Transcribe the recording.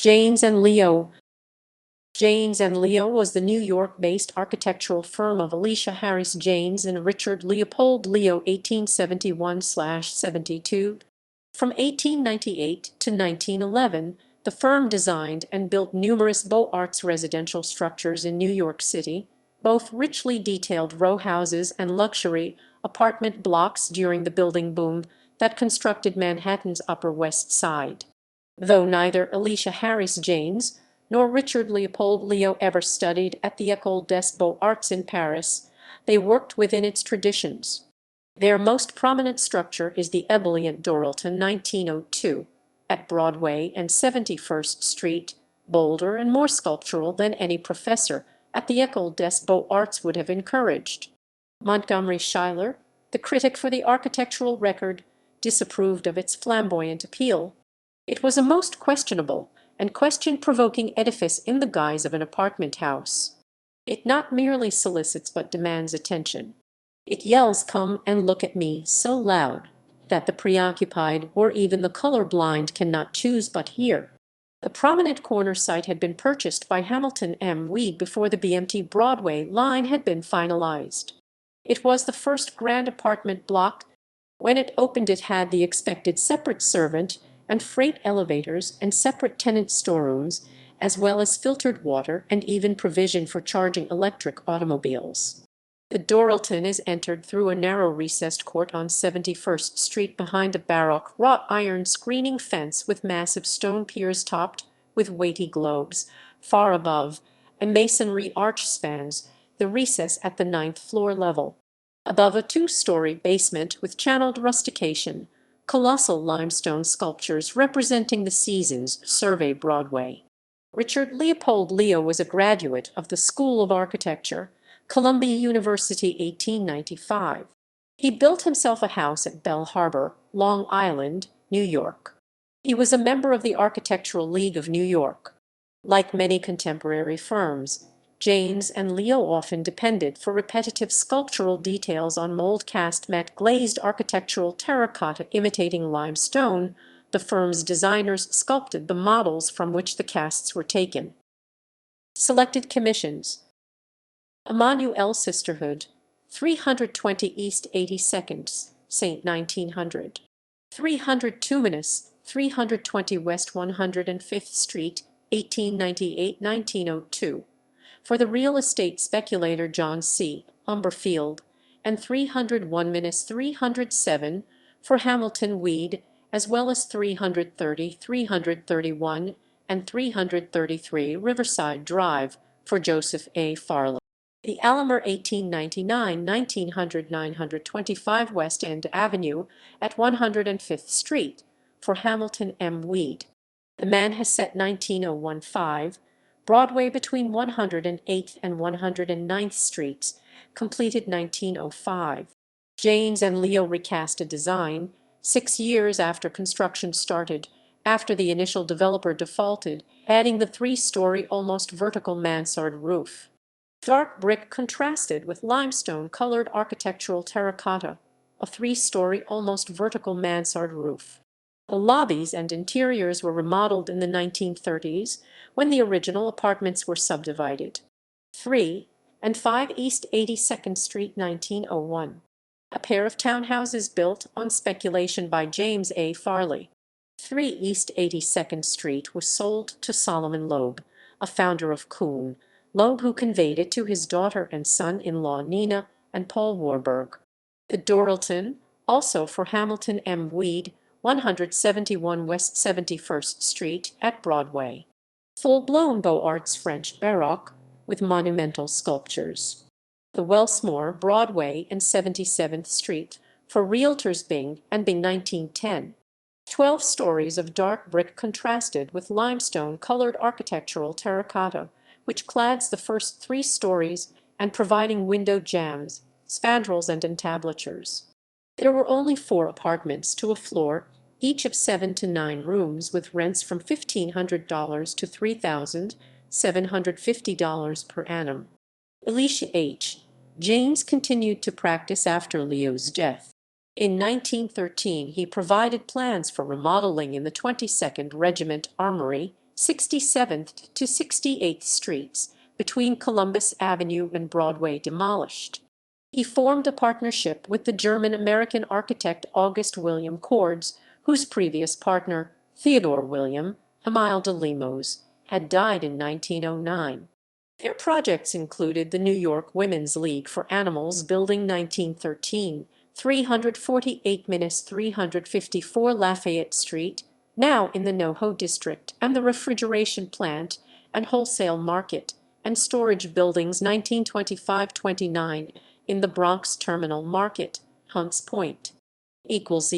Janes and Leo. Janes and Leo was the New York-based architectural firm of Elisha Harris Janes and Richard Leopold Leo 1871/72. From 1898 to 1911, the firm designed and built numerous Beaux-Arts residential structures in New York City, both richly detailed row houses and luxury apartment blocks during the building boom that constructed Manhattan's Upper West Side. Though neither Elisha Harris Janes nor Richard Leopold Leo ever studied at the École des Beaux-Arts in Paris, they worked within its traditions. Their most prominent structure is the ebullient Dorilton 1902 at Broadway and 71st Street, bolder and more sculptural than any professor at the École des Beaux-Arts would have encouraged. Montgomery Schuyler, the critic for the Architectural Record, disapproved of its flamboyant appeal. It was a most questionable and question-provoking edifice in the guise of an apartment house. It not merely solicits but demands attention. It yells, "Come and look at me," so loud that the preoccupied or even the color-blind cannot choose but hear. The prominent corner site had been purchased by Hamilton M. Weed before the BMT Broadway line had been finalized. It was the first grand apartment block. When it opened, it had the expected separate servant and freight elevators and separate tenant storerooms, as well as filtered water and even provision for charging electric automobiles. The Dorilton is entered through a narrow recessed court on 71st Street behind a baroque wrought iron screening fence with massive stone piers topped with weighty globes. Far above, a masonry arch spans the recess at the 9th floor level. Above, a two-story basement with channeled rustication, colossal limestone sculptures representing the seasons survey Broadway. Richard Leopold Leo was a graduate of the School of Architecture, Columbia University, 1895. He built himself a house at Belle Harbor, Long Island, New York. He was a member of the Architectural League of New York. Like many contemporary firms, Janes and Leo often depended for repetitive sculptural details on mold-cast matte glazed architectural terracotta imitating limestone. The firm's designers sculpted the models from which the casts were taken. Selected commissions: Emmanuel Sisterhood, 320 East 82nd, St. 1900. 300 Tuminous, 320 West 105th Street, 1898–1902. For the real estate speculator John C. Umberfield, and 301–307 for Hamilton Weed, as well as 330, 331, and 333 Riverside Drive for Joseph A. Farley. The Alamo 1899–1900 925 West End Avenue at 105th Street for Hamilton M. Weed. The Manhasset 19015, Broadway between 108th and 109th Streets, completed 1905. Janes and Leo recast a design 6 years after construction started, after the initial developer defaulted, adding the three-story almost vertical mansard roof. Dark brick contrasted with limestone-colored architectural terracotta, a three-story almost vertical mansard roof. The lobbies and interiors were remodeled in the 1930s when the original apartments were subdivided. 3 and 5 East 82nd Street, 1901. A pair of townhouses built on speculation by James A. Farley. 3 East 82nd Street was sold to Solomon Loeb, a founder of Kuhn, Loeb, who conveyed it to his daughter and son-in-law Nina and Paul Warburg. The Dorilton, also for Hamilton M. Weed, 171 West 71st Street at Broadway. Full-blown Beaux-Arts French Baroque with monumental sculptures. The Wellsmore, Broadway and 77th Street for Realtors Bing and Bing 1910. 12 stories of dark brick contrasted with limestone-colored architectural terracotta, which clads the first 3 stories and providing window jambs, spandrels, and entablatures. There were only 4 apartments to a floor, each of 7 to 9 rooms, with rents from $1,500 to $3,750 per annum. Elisha H. Janes continued to practice after Leo's death. In 1913, he provided plans for remodeling in the 22nd Regiment Armory, 67th to 68th Streets, between Columbus Avenue and Broadway, demolished. He formed a partnership with the German-American architect August William Cords, whose previous partner, Theodore William Emile de Lemos, had died in 1909. Their projects included the New York Women's League for Animals Building 1913, 348-354 Lafayette Street, now in the NoHo district, and the refrigeration plant and wholesale market and storage buildings 1925-29 in the Bronx Terminal Market, Hunts Point. Notes